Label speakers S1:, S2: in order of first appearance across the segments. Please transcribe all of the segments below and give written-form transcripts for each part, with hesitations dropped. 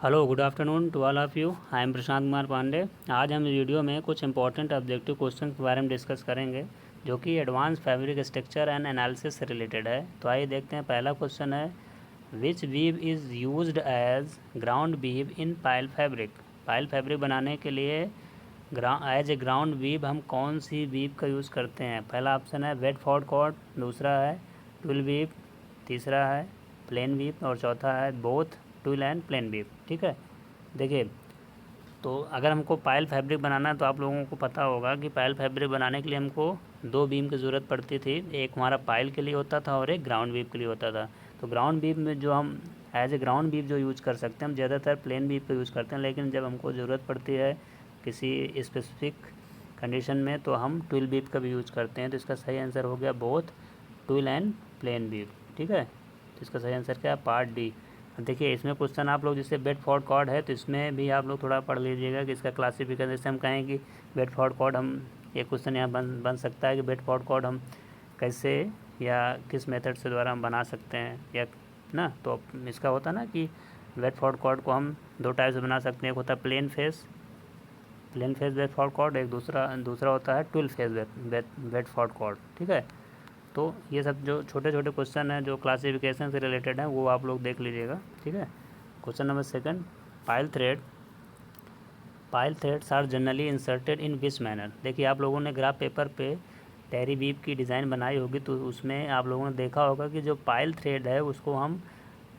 S1: Hello, good afternoon to all of you. I am Prashant Kumar Pandey. आज हम video में कुछ इंपॉर्टेंट ऑब्जेक्टिव क्वेश्चन के बारे में डिस्कस करेंगे जो कि advance fabric structure and analysis से रिलेटेड है। तो आइए देखते हैं। पहला क्वेश्चन है, which weave is used as ground weave in pile fabric. Pile fabric बनाने के लिए एज ए ग्राउंड बीव हम कौन सी बीव का यूज़ करते हैं। पहला ऑप्शन है बेडफोर्ड कॉर्ड, दूसरा है ट्विल बीव, तीसरा है प्लेन बीव और चौथा है बोथ ट्विल एंड प्लेन बीव। ठीक है, देखिए, तो अगर हमको पाइल फैब्रिक बनाना है तो आप लोगों को पता होगा कि पाइल फैब्रिक बनाने के लिए हमको दो बीम की ज़रूरत पड़ती थी। एक हमारा पाइल के लिए होता था और एक ग्राउंड बीम के लिए होता था। तो ग्राउंड बीम में जो हम एज ए ग्राउंड बीम जो यूज़ कर सकते हैं, हम ज़्यादातर प्लेन बीम का यूज़ करते हैं, लेकिन जब हमको ज़रूरत पड़ती है किसी स्पेसिफिक कंडीशन में तो हम ट्विल बीम का भी यूज़ करते हैं। तो इसका सही आंसर हो गया बोथ ट्विल एंड प्लेन बीम। ठीक है, तो इसका सही आंसर क्या है, पार्ट डी। देखिए, इसमें क्वेश्चन आप लोग जैसे बेडफोर्ड कॉर्ड है तो इसमें भी आप लोग थोड़ा पढ़ लीजिएगा कि इसका क्लासिफिकेशन। जैसे हम कहें कि बेडफोर्ड कॉर्ड, हम एक क्वेश्चन यहाँ बन सकता है कि बेडफोर्ड कॉर्ड हम कैसे या किस मेथड से द्वारा हम बना सकते हैं या ना। तो इसका होता है ना कि बेडफोर्ड कॉर्ड को हम दो टाइप से बना सकते हैं। एक होता है प्लेन फेस बेडफोर्ड कॉर्ड, एक दूसरा होता है ट्विल फेस बेडफोर्ड कॉर्ड। ठीक है, तो ये सब जो छोटे छोटे क्वेश्चन हैं जो क्लासिफिकेशन से रिलेटेड हैं वो आप लोग देख लीजिएगा। ठीक है, question number second, pile threads are generally inserted in which manner. देखिए, आप लोगों ने ग्राफ पेपर पे टेरी बीप की डिज़ाइन बनाई होगी तो उसमें आप लोगों ने देखा होगा कि जो पाइल थ्रेड है उसको हम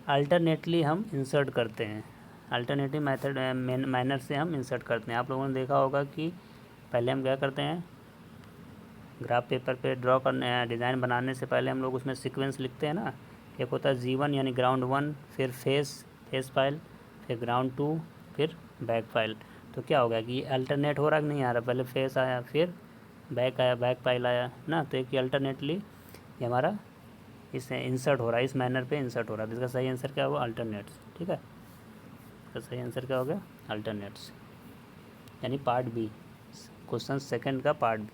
S1: अल्टरनेटली हम इंसर्ट करते हैं, अल्टरनेटिव मेथड मैनर से हम इंसर्ट करते हैं। आप लोगों ने देखा होगा कि पहले हम क्या करते हैं, ग्राफ पेपर पे ड्रॉ करने डिज़ाइन बनाने से पहले हम लोग उसमें सीक्वेंस लिखते हैं ना। एक होता है G1 यानी ग्राउंड 1, फिर फेस फाइल, फिर ग्राउंड 2, फिर बैक फाइल। तो क्या होगा कि अल्टरनेट हो रहा कि नहीं आ रहा, पहले फेस आया फिर बैक आया, बैक फाइल आया ना। तो एक अल्टरनेटली ये हमारा इससे इंसर्ट हो रहा है, इस मैनर पे इंसर्ट हो रहा है। तो इसका सही आंसर क्या होगा, अल्टरनेट्स। ठीक है, इसका सही आंसर क्या हो गया, अल्टरनेट्स, यानी पार्ट बी, क्वेश्चन सेकंड का part B.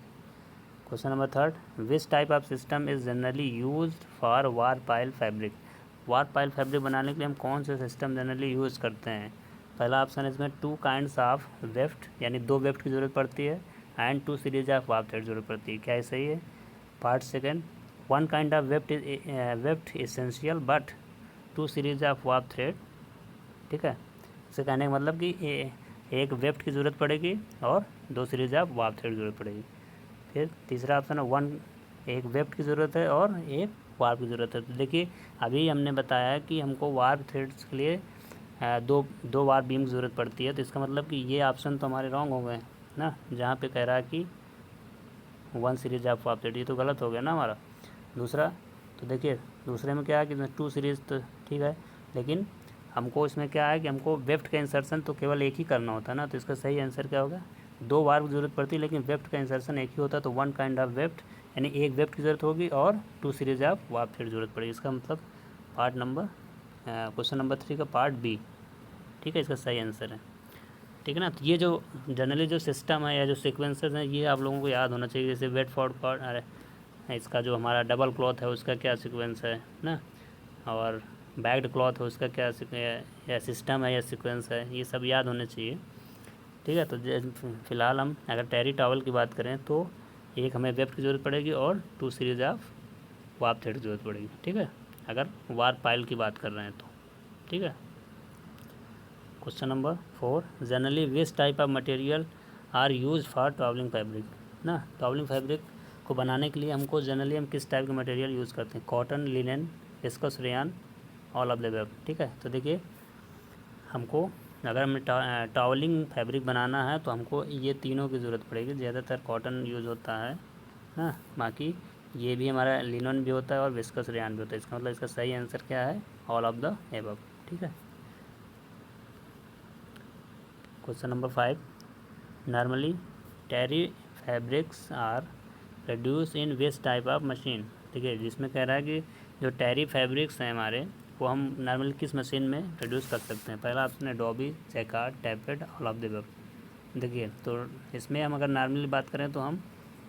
S1: Question number third, which type of system is generally use for warp pile fabric. Warp pile fabric बनाने के लिए हम कौन से सिस्टम जनरली यूज़ करते हैं। पहला ऑप्शन है, इसमें टू काइंड्स ऑफ वेफ्ट, यानी दो वेफ्ट की ज़रूरत पड़ती है, and two series of warp thread ज़रूरत पड़ती है। क्या ये सही है। Part second, one kind of weft essential but two series of warp thread. ठीक है, इसे कहने का मतलब कि एक वेफ्ट की ज़रूरत पड़ेगी और दो सीरीज ऑफ वार्प थ्रेड ज़रूरत पड़ेगी। फिर तीसरा ऑप्शन है एक वेफ्ट की ज़रूरत है और एक वार्प की ज़रूरत है। तो देखिए, अभी हमने बताया कि हमको वार्प थ्रेड्स के लिए दो वार्प बीम की ज़रूरत पड़ती है। तो इसका मतलब कि ये ऑप्शन तो हमारे रॉन्ग हो गए ना, जहाँ पे कह रहा है कि one series of warp thread, ये तो गलत हो गया ना हमारा दूसरा। तो देखिए, दूसरे में क्या है कि टू सीरीज, तो ठीक है, लेकिन हमको इसमें क्या है कि हमको वेफ्ट का इंसर्शन तो केवल एक ही करना होता है ना। तो इसका सही आंसर क्या होगा, दो वार्प की ज़रूरत पड़ती है लेकिन वेफ्ट का इंसर्शन एक ही होता है। तो वन काइंड ऑफ वेफ्ट, यानी एक वेफ्ट की ज़रूरत होगी और two series of warp thread ज़रूरत पड़ेगी। इसका मतलब पार्ट नंबर क्वेश्चन नंबर 3 का पार्ट बी। ठीक है, इसका सही आंसर है। ठीक है ना। तो ये जो जनरली जो सिस्टम है या जो सीक्वेंसेस हैं ये आप लोगों को याद होना चाहिए। जैसे बेडफोर्ड कॉर्ड, अरे इसका जो हमारा डबल क्लॉथ है उसका क्या सीक्वेंस है ना, और बैग्ड क्लॉथ है उसका क्या या सिस्टम है या सीक्वेंस है, ये सब याद होने चाहिए। ठीक है, तो फ़िलहाल हम अगर टेरी टॉवल की बात करें तो एक हमें वेफ्ट की ज़रूरत पड़ेगी और two series of warp thread की ज़रूरत पड़ेगी। ठीक है, अगर वार्प पाइल की बात कर रहे हैं तो। ठीक है, question number 4, generally which type of material are use for towelling fabric ना। टॉवलिंग फैब्रिक को बनाने के लिए हमको जनरली हम किस टाइप के मटेरियल यूज़ करते हैं, cotton, linen, viscous rayon, all of the above. ठीक है, तो देखिए, हमको अगर हमें टॉवलिंग फैब्रिक बनाना है तो हमको ये तीनों की ज़रूरत पड़ेगी। ज़्यादातर कॉटन यूज़ होता है ना, बाकी ये भी हमारा लिनन भी होता है और विस्कस रेयन भी होता है। इसका मतलब इसका सही आंसर क्या है, ऑल ऑफ द एबव। ठीक है, question number 5, normally terry fabrics are produce in which type of machine. ठीक है, जिसमें कह रहा है कि जो टेरी फैब्रिक्स हैं हमारे वो हम नॉर्मली किस मशीन में प्रोड्यूस कर सकते हैं। पहला ऑप्शन है dobby, jacquard, tappet, all of the above. देखिए, तो इसमें हम अगर नॉर्मली बात करें तो हम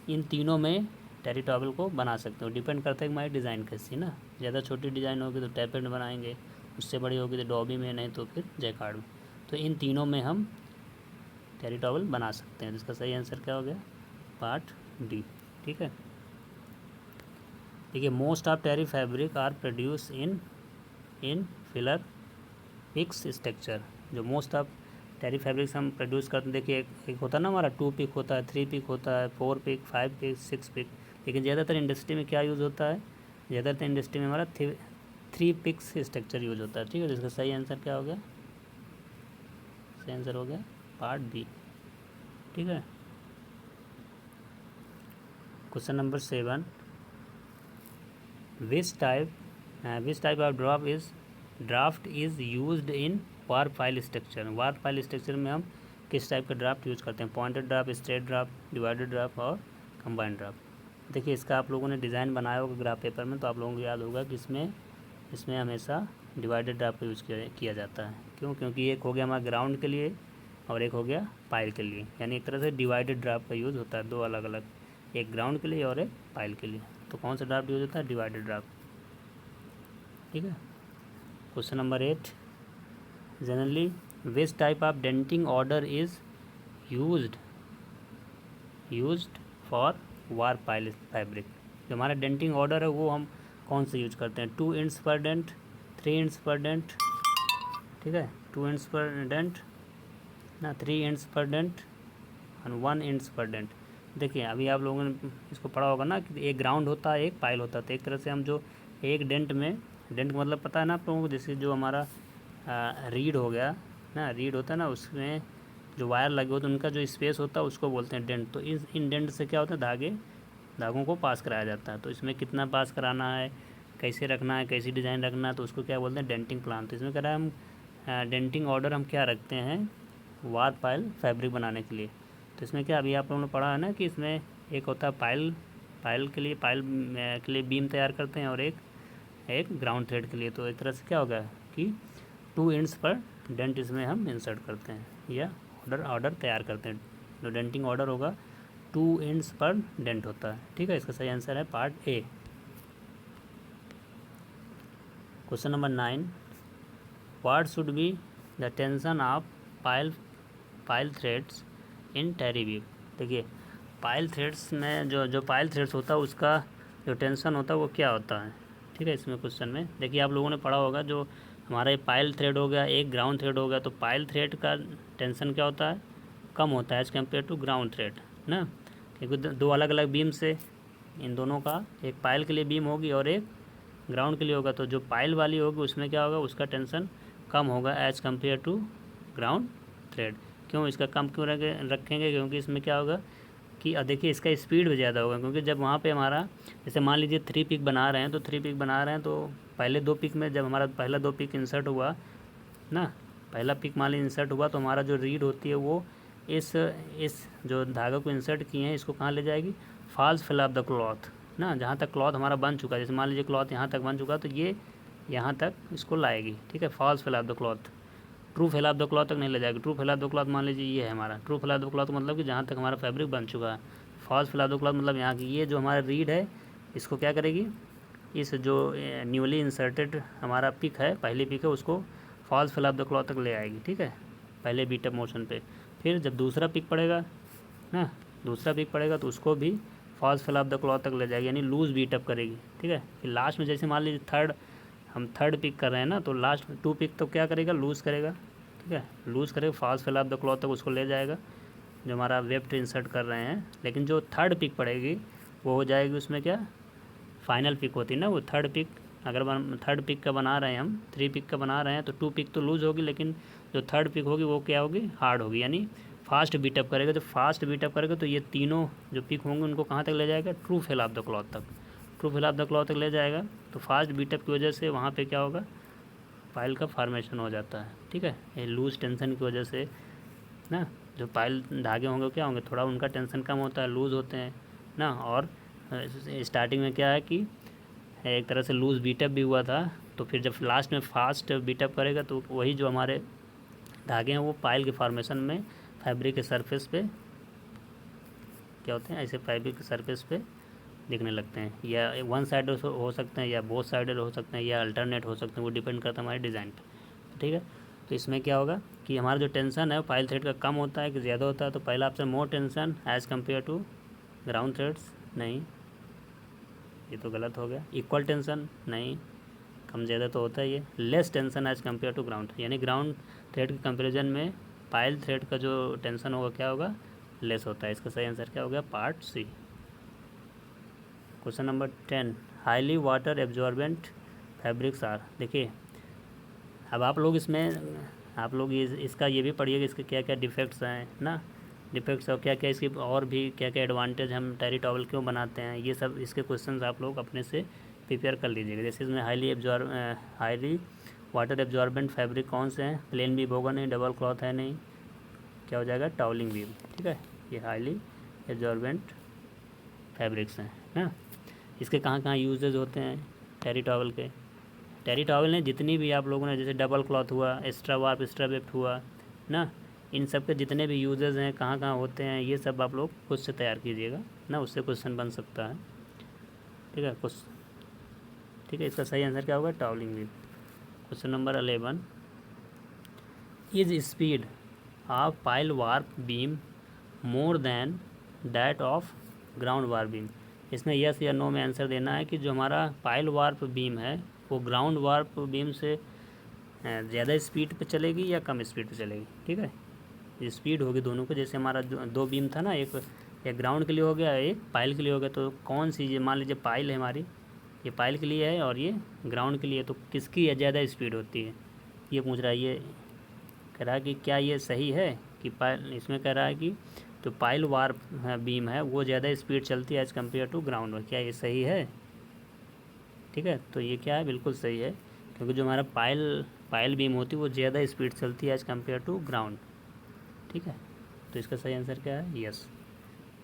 S1: इन तीनों में टेरी टॉवल को बना सकते हो। डिपेंड करता है कि हमारी डिज़ाइन कैसी ना। ज़्यादा छोटी डिज़ाइन होगी तो टैपेड में बनाएंगे, उससे बड़ी होगी तो डॉबी में, नहीं तो फिर जैकार्ड में। तो इन तीनों में हम टेरी टॉवल बना सकते हैं। जिसका सही आंसर क्या हो गया? Part D. ठीक है, देखिए most of terry fabric are produce in filler picks structure. जो मोस्ट ऑफ टेरी फैब्रिक्स हम प्रोड्यूस करते हैं, देखिए एक होता है ना हमारा 2 पिक होता है, 3 पिक होता है, 4 पिक, 5 पिक, 6 पिक। लेकिन ज़्यादातर इंडस्ट्री में क्या यूज़ होता है? ज़्यादातर इंडस्ट्री में हमारा 3 पिक्स स्ट्रक्चर यूज होता है। ठीक है, जिसका सही आंसर क्या हो गया? सही आंसर हो गया पार्ट बी। ठीक है, question number 7, which type of draft is used in warp pile structure. Warp pile structure में हम किस टाइप का ड्राफ्ट यूज़ करते हैं? Pointed draft, straight draft, divided draft और कंबाइंड ड्राफ्ट। देखिए इसका आप लोगों ने डिज़ाइन बनाया होगा ग्राफ पेपर में, तो आप लोगों को याद होगा कि इसमें हमेशा डिवाइडेड ड्राफ्ट का यूज़ किया जाता है। क्यों? क्योंकि एक हो गया हमारा ग्राउंड के लिए और एक हो गया पाइल के लिए, यानी एक तरह से डिवाइडेड ड्राफ्ट का यूज़ होता है, दो अलग अलग, एक ग्राउंड के लिए और एक पाइल के लिए। तो कौन सा ड्राफ्ट यूज़ होता है? Divided draft. ठीक है, question number 8, generally which type of denting order is used for warp pile fabric. जो हमारा डेंटिंग ऑर्डर है वो हम कौन से यूज करते हैं? 2 इंच पर डेंट, 3 इंच पर डेंट। ठीक है, 2 इंच पर डेंट ना, 3 इंच पर डेंट और 1 इंच पर डेंट। देखिए अभी आप लोगों ने इसको पढ़ा होगा ना कि एक ग्राउंड होता है, एक पाइल होता है। तो एक तरह से हम जो एक डेंट का मतलब पता है ना आप लोगों को, जैसे जो हमारा रीड हो गया ना, रीड होता है ना, उसमें जो वायर लगे होते हैं उनका जो स्पेस होता है उसको बोलते हैं डेंट। तो इन डेंट से क्या होता है? धागों को पास कराया जाता है। तो इसमें कितना पास कराना है, कैसे रखना है, कैसी डिज़ाइन रखना है, तो उसको क्या बोलते हैं? Denting plan. तो इसमें कह रहा है हम डेंटिंग ऑर्डर हम क्या रखते हैं वार पाइल फैब्रिक बनाने के लिए। तो इसमें क्या अभी आप लोगों ने पढ़ा है ना कि इसमें एक होता है पाइल के लिए बीम तैयार करते हैं और एक ग्राउंड थ्रेड के लिए। तो एक तरह से क्या होगा कि 2 इंच पर डेंट इसमें हम इंसर्ट करते हैं या ऑर्डर तैयार करते हैं। जो डेंटिंग ऑर्डर होगा 2 इंच पर डेंट होता है। ठीक है, इसका सही आंसर है part A. Question number 9, what should be the tension of pile threads in terry weave. देखिए पाइल थ्रेड्स में जो पाइल थ्रेड्स होता है उसका जो टेंशन होता है वो क्या होता है? ठीक है, इसमें क्वेश्चन में देखिए आप लोगों ने पढ़ा होगा, जो हमारा ये पाइल थ्रेड हो गया, एक ग्राउंड थ्रेड हो गया, तो पाइल थ्रेड का टेंशन क्या होता है? कम होता है as compare to ground thread ना, क्योंकि दो अलग अलग बीम से इन दोनों का, एक पाइल के लिए बीम होगी और एक ग्राउंड के लिए होगा। तो जो पाइल वाली होगी उसमें क्या होगा? उसका टेंशन कम होगा as compare to ground thread. क्यों इसका कम क्यों रखेंगे? क्योंकि इसमें क्या होगा कि देखिए इसका स्पीड भी ज़्यादा होगा। क्योंकि जब वहाँ पे हमारा जैसे मान लीजिए 3 पिक बना रहे हैं, तो 3 पिक बना रहे हैं, तो पहले 2 पिक में जब हमारा पहला 2 पिक इंसर्ट हुआ ना, पहला पिक मान लीजिए इंसर्ट हुआ, तो हमारा जो रीड होती है वो इस जो धागा को इंसर्ट किए हैं इसको कहाँ ले जाएगी? False fell of the cloth ना, जहाँ तक क्लॉथ हमारा बन चुका है। जैसे मान लीजिए क्लॉथ यहाँ तक बन चुका है, तो ये यहाँ तक इसको लाएगी। ठीक है, false fell of the cloth. True fell of the cloth तक नहीं ले जाएगी। True fell of the cloth मान लीजिए ये है हमारा true fell of the cloth, मतलब कि जहाँ तक हमारा फैब्रिक बन चुका है। False fell of the cloth मतलब यहाँ की ये जो हमारा रीड है इसको क्या करेगी? इस जो न्यूली इंसर्टेड हमारा पिक है, पहली पिक है, उसको false fell of the cloth तक ले आएगी। ठीक है, पहले बीटअप मोशन पे। फिर जब दूसरा पिक पड़ेगा ना, दूसरा पिक पड़ेगा तो उसको भी false fell of the cloth तक ले जाएगी, यानी लूज़ बीटअप करेगी। ठीक है, फिर लास्ट में जैसे मान लीजिए हम थर्ड पिक कर रहे हैं ना, तो लास्ट 2 पिक तो क्या करेगा? लूज़ करेगा। ठीक है, लूज़ करेगा, false fell of the cloth तक उसको ले जाएगा जो हमारा वेब इंसर्ट कर रहे हैं। लेकिन जो थर्ड पिक पड़ेगी वो हो जाएगी उसमें क्या? फाइनल पिक होती है ना वो थर्ड पिक। अगर थर्ड पिक का बना रहे हैं हम, 3 पिक का बना रहे हैं, तो 2 पिक तो लूज़ होगी, लेकिन जो थर्ड पिक होगी वो क्या होगी? हार्ड होगी, यानी फास्ट बीटअप करेगा। तो फास्ट बीटअप करेगा तो ये तीनों जो पिक होंगे उनको कहाँ तक ले जाएगा? True fell of the cloth तक। True fell of the cloth तक ले जाएगा। तो फास्ट बीटअप की वजह से वहाँ पे क्या होगा? पाइल का फॉर्मेशन हो जाता है। ठीक है, ये लूज टेंशन की वजह से ना, जो पाइल धागे होंगे क्या होंगे? थोड़ा उनका टेंशन कम होता है, लूज़ होते हैं ना। और स्टार्टिंग में क्या है कि एक तरह से लूज़ बीटअप भी हुआ था, तो फिर जब लास्ट में फास्ट बीटअप करेगा तो वही जो हमारे धागे हैं वो पाइल के फॉर्मेशन में फैब्रिक के सरफेस पे क्या होते हैं? ऐसे फैब्रिक के सरफेस पे दिखने लगते हैं, या वन साइड हो सकते हैं, या बोथ साइडेड हो सकते हैं, या अल्टरनेट हो सकते हैं। वो डिपेंड करता है हमारे डिज़ाइन पे। ठीक है, तो इसमें क्या होगा कि हमारा जो टेंशन है वो पाइल थ्रेड का कम होता है कि ज़्यादा होता है। तो पहला option more tension as compare to ground threads, नहीं ये तो गलत हो गया। इक्वल टेंशन, नहीं कम ज़्यादा तो होता ही है। Less tension as compare to ground, यानी ग्राउंड थ्रेड के कंपेरिजन में पाइल थ्रेड का जो टेंशन होगा क्या होगा, लेस होता है। इसका सही आंसर क्या हो गया, part C. Question number 10, highly water absorbent fabrics are. देखिए अब आप लोग इसमें आप लोग इसका ये भी पढ़िए कि इसके क्या क्या डिफेक्ट्स हैं ना, डिफेक्ट्स और क्या क्या इसकी और भी क्या क्या एडवांटेज, हम टेरी टॉवल क्यों बनाते हैं, ये सब इसके क्वेश्चंस आप लोग अपने से प्रिपेयर कर लीजिएगा। जैसे इसमें हाईली वाटर एब्जॉर्बेंट फैब्रिक कौन से हैं, प्लेन बीम होगा नहीं, डबल क्लॉथ है नहीं, क्या हो जाएगा, टॉवलिंग बीम। ठीक है, ये हाईली एब्जॉर्बेंट फैब्रिक्स हैं ना। इसके कहाँ कहाँ यूजेज होते हैं टेरी टॉवल के, टेरी टॉवल ने जितनी भी आप लोगों ने जैसे डबल क्लॉथ हुआ, एक्स्ट्रा वार्प, एक्स्ट्रा वेप्ट हुआ ना, इन सब के जितने भी यूजेस हैं कहाँ कहाँ होते हैं ये सब आप लोग खुद से तैयार कीजिएगा ना, उससे क्वेश्चन बन सकता है। ठीक है कुछ, ठीक है इसका सही आंसर क्या होगा, towelling beam. Question number 11, is speed of pile warp beam more than that of ground warp beam. इसमें यस या नो में आंसर देना है कि जो हमारा पाइल वार्प बीम है वो ग्राउंड वार्प बीम से ज़्यादा स्पीड पे चलेगी या कम स्पीड पे चलेगी। ठीक है, ये स्पीड होगी दोनों को, जैसे हमारा दो बीम था ना, एक ग्राउंड के लिए हो गया, एक पाइल के लिए हो गया। तो कौन सी, ये मान लीजिए पाइल है हमारी, ये पाइल के लिए है और ये ग्राउंड के लिए, तो किसकी ज़्यादा स्पीड होती है ये पूछ रहा है। ये कह रहा है कि क्या ये सही है कि पाइल, इसमें कह रहा है कि जो पाइल वार्प बीम है वो ज़्यादा स्पीड चलती है एज़ कम्पेयर टू ग्राउंड, क्या ये सही है। ठीक है, तो ये क्या है, बिल्कुल सही है, क्योंकि जो हमारा पाइल बीम होती है वो ज़्यादा स्पीड चलती है एज़ कम्पेयर टू ग्राउंड। ठीक है, तो इसका सही आंसर क्या है, यस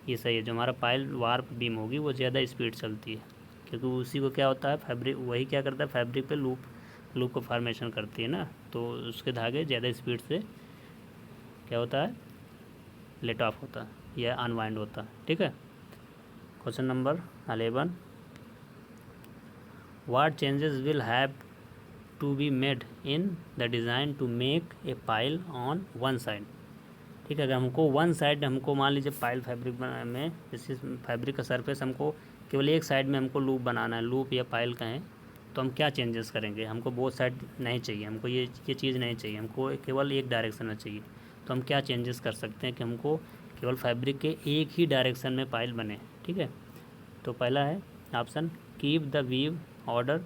S1: ये सही है, जो हमारा पाइल वार्प बीम होगी वो ज़्यादा स्पीड चलती है, क्योंकि उसी को क्या होता है, फैब्रिक वही क्या करता है, फैब्रिक पे लूप को फॉर्मेशन करती है ना, तो उसके धागे ज़्यादा स्पीड से क्या होता है, लेट ऑफ होता है या अनवाइंड होता है। ठीक है, question number 11, what changes will have to be made in the design to make a pile on one side. ठीक है, अगर हमको वन साइड, हमको मान लीजिए पाइल फैब्रिक में जैसे फैब्रिक का सरफेस हमको केवल एक साइड में हमको लूप बनाना है, लूप या पाइल कहें, तो हम क्या चेंजेस करेंगे, हमको बोथ साइड नहीं चाहिए, हमको ये चीज़ नहीं चाहिए, हमको केवल एक डायरेक्शन में चाहिए। तो हम क्या चेंजेस कर सकते हैं कि हमको केवल फैब्रिक के एक ही डायरेक्शन में पाइल बने। ठीक है, तो पहला है option, keep the weave order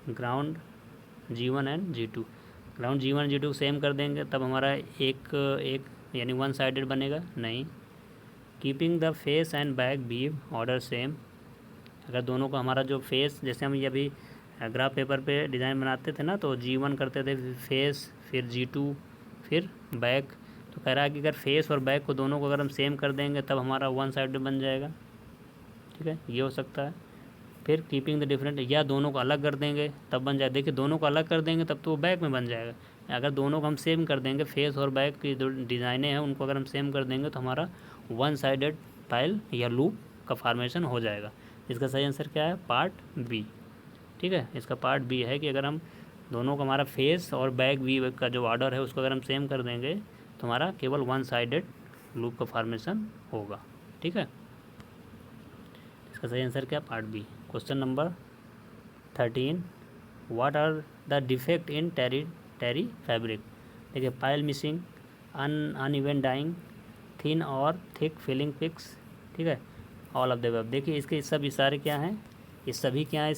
S1: ground G1 and G2, ground G1 G2 same कर देंगे तब हमारा एक यानी वन साइडेड बनेगा, नहीं। Keeping the face and back weave order same, अगर दोनों को हमारा जो फेस, जैसे हम ये अभी ग्राफ पेपर पे डिज़ाइन बनाते थे ना, तो G1 करते थे फेस, फिर G2, फिर बैक, तो कह रहा है कि अगर फेस और बैक को दोनों को अगर हम सेम कर देंगे तब हमारा वन साइडेड बन जाएगा। ठीक है, ये हो सकता है। फिर कीपिंग द डिफरेंट, या दोनों को अलग कर देंगे तब बन जाए, देखिए दोनों को अलग कर देंगे तब तो वो बैक में बन जाएगा, अगर दोनों को हम सेम कर देंगे, फेस और बैक की जो डिज़ाइनें हैं उनको अगर हम सेम कर देंगे तो हमारा वन साइडेड पाइल या लूप का फॉर्मेशन हो जाएगा। इसका सही आंसर क्या है, पार्ट बी। ठीक है, इसका पार्ट बी है कि अगर हम दोनों का हमारा फेस और बैक वी का जो ऑर्डर है उसको अगर हम सेम कर देंगे तो हमारा केवल वन साइडेड लूप का फॉर्मेशन होगा। ठीक है, इसका सही आंसर क्या, part B. Question number 13, what are the defect in terry fabric. देखिए, pile missing, uneven dyeing, thin और थिक फिलिंग पिक्स। ठीक है, ऑल ऑफ द अबव। देखिए इसके सब इशारे क्या हैं, ये सभी क्या हैं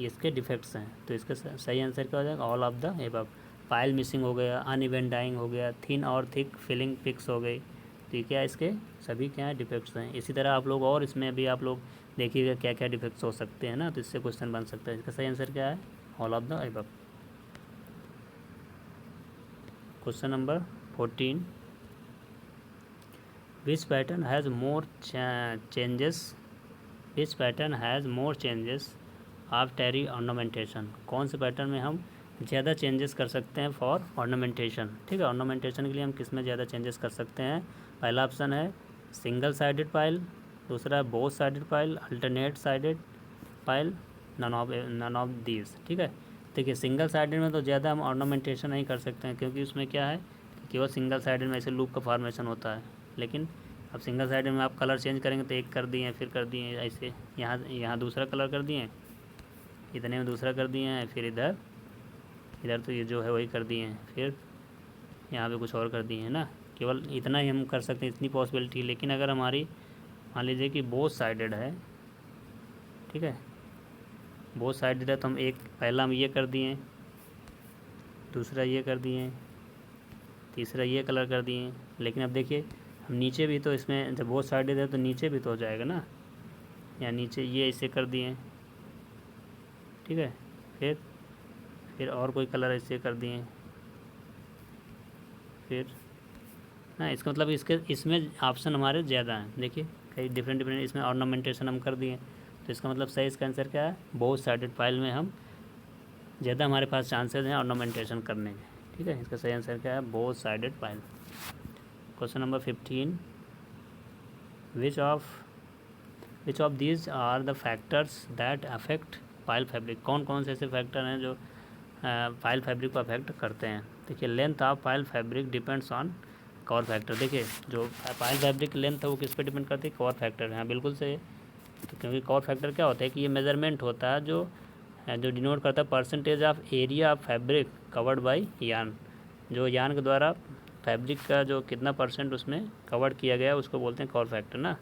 S1: इसके डिफेक्ट्स हैं, तो इसका सही आंसर क्या हो जाएगा, all of the above. Pile missing हो गया, अनइवन डाइंग हो गया, थिन और थिक फिलिंग पिक्स हो गई, तो ये क्या है, इसके सभी क्या है, डिफेक्ट्स हैं। इसी तरह आप लोग और इसमें भी आप लोग देखिएगा क्या क्या डिफेक्ट्स हो सकते हैं ना, तो इससे क्वेश्चन बन सकता है। इसका सही आंसर क्या है, all of the above. Question number 14, which pattern has more changes of terry ornamentation. कौन से पैटर्न में हम ज़्यादा चेंजेस कर सकते हैं फॉर ऑर्नामेंटेशन। ठीक है, ऑर्नामेंटेशन के लिए हम किस में ज़्यादा चेंजेस कर सकते हैं। पहला ऑप्शन है सिंगल साइडेड पाइल, दूसरा है both sided pile, alternate sided pile, none of these. ठीक है, देखिए सिंगल साइडेड में तो ज़्यादा हम ऑर्नामेंटेशन नहीं कर सकते हैं, क्योंकि उसमें क्या है कि केवल सिंगल साइडेड में ऐसे लूप का फॉर्मेशन होता है। लेकिन अब सिंगल साइडेड में आप कलर चेंज करेंगे तो एक कर दिए, फिर कर दिए ऐसे, यहाँ दूसरा कलर कर दिए, इतने में दूसरा कर दिए हैं, फिर इधर तो ये जो है वही कर दिए हैं, फिर यहाँ पे कुछ और कर दिए हैं ना। केवल इतना ही हम कर सकते हैं, इतनी पॉसिबिलिटी। लेकिन अगर हमारी मान लीजिए कि बोथ साइडेड है, ठीक है, बोथ साइडेड है, तो हम एक पहला हम ये कर दिए, दूसरा ये कर दिए, तीसरा ये कलर कर दिए। लेकिन अब देखिए हम नीचे भी तो इसमें जब बोथ साइडेड है तो नीचे भी तो हो जाएगा ना, या नीचे ये ऐसे कर दिए, ठीक है, फिर और कोई कलर ऐसे कर दिए, फिर ना, इसका मतलब इसमें ऑप्शन हमारे ज़्यादा हैं। देखिए कई डिफरेंट इसमें ऑर्नामेंटेशन हम कर दिए, तो इसका मतलब सही इसका आंसर क्या है, बोथ साइडेड फाइल में हम ज़्यादा हमारे पास चांसेस हैं ऑर्नामेंटेशन करने के, ठीक है। इसका सही आंसर क्या है, both sided pile. Question number 15, which of these are the factors that affect pile fabric. कौन कौन से ऐसे फैक्टर हैं जो फाइल फैब्रिक को अफेक्ट करते हैं। देखिए length of file fabric depends on cover factor. देखिए जो फाइल फैब्रिक की लेंथ है वो किस पे डिपेंड करती है, कवर फैक्टर। हाँ बिल्कुल सही है, तो क्योंकि कवर फैक्टर क्या होता है कि ये मेजरमेंट होता है जो डिनोट करता है percentage of area of fabric covered by yarn. जो यार्न के द्वारा फैब्रिक का जो कितना परसेंट उसमें कवर किया गया उसको बोलते हैं कवर फैक्टर ना।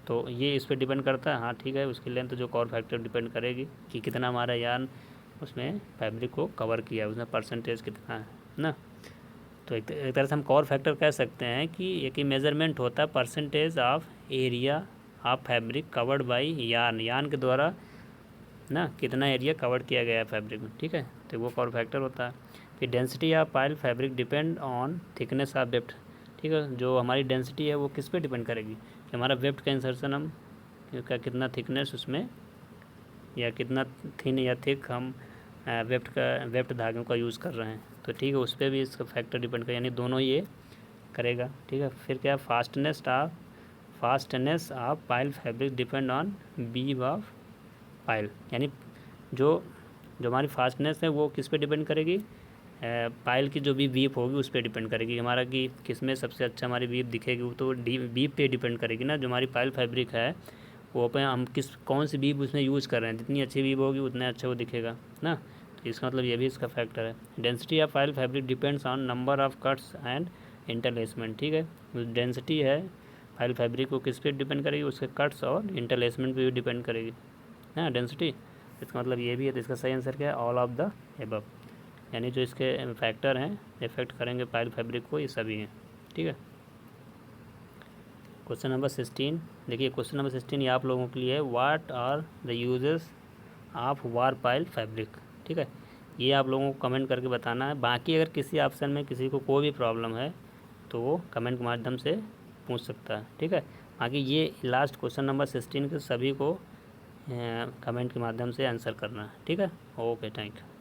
S1: तो ये इस पर डिपेंड करता है। हाँ ठीक है, उसकी लेंथ जो कवर फैक्टर डिपेंड करेगी कि कितना हमारा यार्न उसमें फैब्रिक को कवर किया है, उसमें परसेंटेज कितना है ना। तो एक तरह से हम कवर फैक्टर कह सकते हैं कि एक ही मेजरमेंट होता है percentage of area of fabric covered by yarn के द्वारा ना, कितना एरिया कवर किया गया है फैब्रिक में, ठीक है, तो वो कवर फैक्टर होता है। फिर density of pile fabric depend on thickness of weft, ठीक है, जो हमारी डेंसिटी है वो किस पे डिपेंड करेगी कि हमारा वेफ्ट का इंसर्शन हम कितना थिकनेस उसमें या कितना थिन या थिक हम वेफ्ट धागों का यूज़ कर रहे हैं, तो ठीक है, उस पर भी इसका फैक्टर डिपेंड करेगा, यानी दोनों ये करेगा, ठीक है। फिर क्या, fastness of pile fabric depend on beam of pile, यानी जो हमारी फास्टनेस है वो किस पे डिपेंड करेगी, पाइल की जो भी वीप होगी उस पर डिपेंड करेगी हमारा कि किस में सबसे अच्छा हमारी वीप दिखेगी, वो तो वीप पे डिपेंड करेगी ना। जो हमारी पाइल फैब्रिक है वो पे हम कौन सी वीप उसमें यूज़ कर रहे हैं, जितनी अच्छी वीप होगी उतना अच्छा वो दिखेगा ना। तो इसका मतलब ये भी इसका फैक्टर है। Density of pile fabric depends on number of cuts and interlacement, ठीक है, डेंसिटी है पाइल फैब्रिक को किस पे डिपेंड करेगी, उसके कट्स और इंटरलेसमेंट पे भी डिपेंड करेगी ना डेंसिटी। इसका मतलब ये भी है, तो इसका सही आंसर क्या है, ऑल ऑफ द एबव, यानी जो इसके फैक्टर हैं इफेक्ट करेंगे पाइल फैब्रिक को, ये सभी हैं, ठीक है। क्वेश्चन नंबर 16, देखिए क्वेश्चन नंबर 16 ये आप लोगों के लिए, what are the uses of warp pile fabric, ठीक है, ये आप लोगों को कमेंट करके बताना है। बाकी अगर किसी ऑप्शन में किसी को कोई भी प्रॉब्लम है तो वो कमेंट के माध्यम से पूछ सकता है, ठीक है। बाकी ये लास्ट क्वेश्चन नंबर 16 के सभी को कमेंट के माध्यम से आंसर करना है, ठीक है। Okay, thank you.